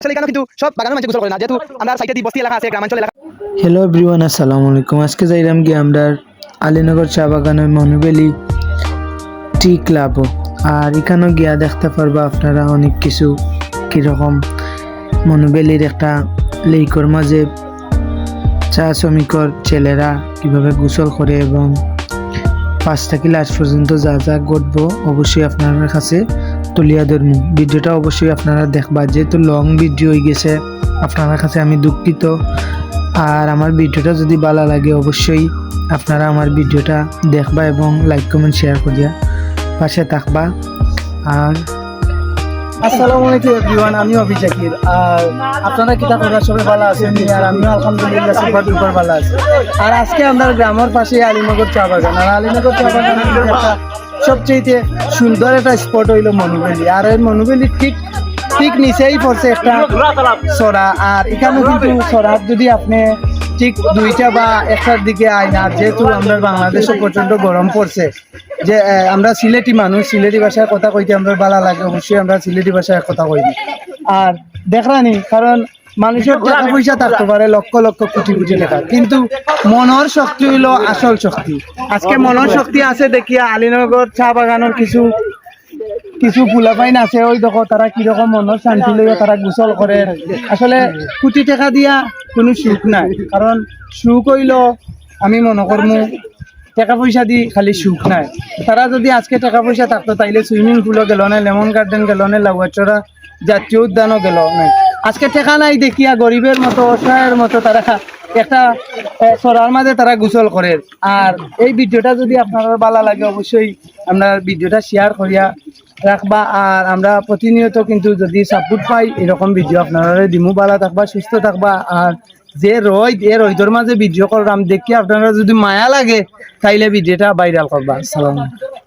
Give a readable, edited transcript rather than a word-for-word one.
আসলে এখানে কিন্তু সব বাগানের মানুষ গোসল করে না, যেহেতু আমরা সাইডে দি বস্তি এলাকা আছে, গ্রামাঞ্চল এলাকা। হ্যালো এভরিওয়ান, আসসালামু আলাইকুম। আজকে যাইলাম গিয়ে আমরা আলীনগর চা বাগানের মনুবেলি টি ক্লাব, আর এখানেও গিয়া দেখতে পারবা আপনারা অনেক কিছু কীরকম মনুবেলির একটা লেইকর মাঝে চা শ্রমিকর ছেলেরা কিভাবে গোসল করে এবং 5 থেকে লাস্ট পর্যন্ত যা যা ঘটবো অবশ্যই আপনাদের কাছে তুলিয়া ধরবো। ভিডিওটা অবশ্যই আপনারা দেখবা, যেহেতু লং ভিডিও হয়ে গেছে আপনার কাছে আমি দুঃখিত। আর আমার ভিডিওটা যদি ভালো লাগে অবশ্যই আপনারা আমার ভিডিওটা দেখবা এবং লাইক কমেন্ট শেয়ার করিয়া পাশে থাকবা। আর আসসালামু আলাইকুম এভরিওয়ান, আমি অভি জাকির। আর আপনারা কিতা করা সবাই ভালো আছেন? আর আমিও আলহামদুলিল্লাহ সুপার ডুপার ভালো আছি। আর আজকে আমরা গ্রামের পাশে আলীনগর চা বাগান, আর আলীনগর চা বাগান একটা সবচেয়ে সুন্দর একটা স্পট হইল মনুবেলি। আর এই মনুবেলি ঠিক নিচেই পড়ছে একটা সরা। আর এখানে কিন্তু সরার যদি আপনি ঠিক 2টা বা 1টার দিকে আইন, আর যেহেতু আমরা বাংলাদেশে প্রচন্ড গরম পড়ছে, যে আমরা সিলেটি মানুষ, সিলেটি ভাষায় কথা কইতে আমরা ভালো লাগে, অবশ্যই আমরা সিলেটি ভাষায় কথা কই। আর দেখরানি, কারণ মানুষের টাকা পয়সা থাকতে পারে লক্ষ লক্ষ কোটি কোটি টাকা, কিন্তু মনের শক্তি হইল আসল শক্তি। আজকে মনের শক্তি আছে দেখিয়া আলীনগর চা বাগানের কিছু ফুলাপাইন আছে, ওই দেখো তারা কিরকম মনের শান্তি লইয়া তারা গোসল করে। আসলে কোটি টাকা দিয়া কোনো সুখ নাই, কারণ সুখ হইল আমি মনে করমু টাকা পয়সা দি খালি সুখ নাই। তারা যদি আজকে টাকা পয়সা থাকতো তাইলে সুইমিং পুলও গেল না, লেমন গার্ডেন গেল না, লাউয়াচড়া জাতীয় উদ্যানও গেল না। আজকে টাকা নাই দেখিয়া গরিবের মতো অসহায়ের মতো তারা একটা সরার মাঝে তারা গোসল করে। আর এই ভিডিওটা যদি আপনার ভালো লাগে অবশ্যই আমরা ভিডিওটা শেয়ার করিয়া রাখবা। আর আমরা প্রতিনিয়ত কিন্তু যদি সাপোর্ট পাই এরকম ভিডিও আপনারা দিমু। ভালো থাকবা, সুস্থ থাকবা। আর যে রোদের মাঝে ভিডিও করলাম দেখি আপনারা যদি মায়া লাগে তাইলে ভিডিওটা ভাইরাল করবা। আসসালামু আলাইকুম।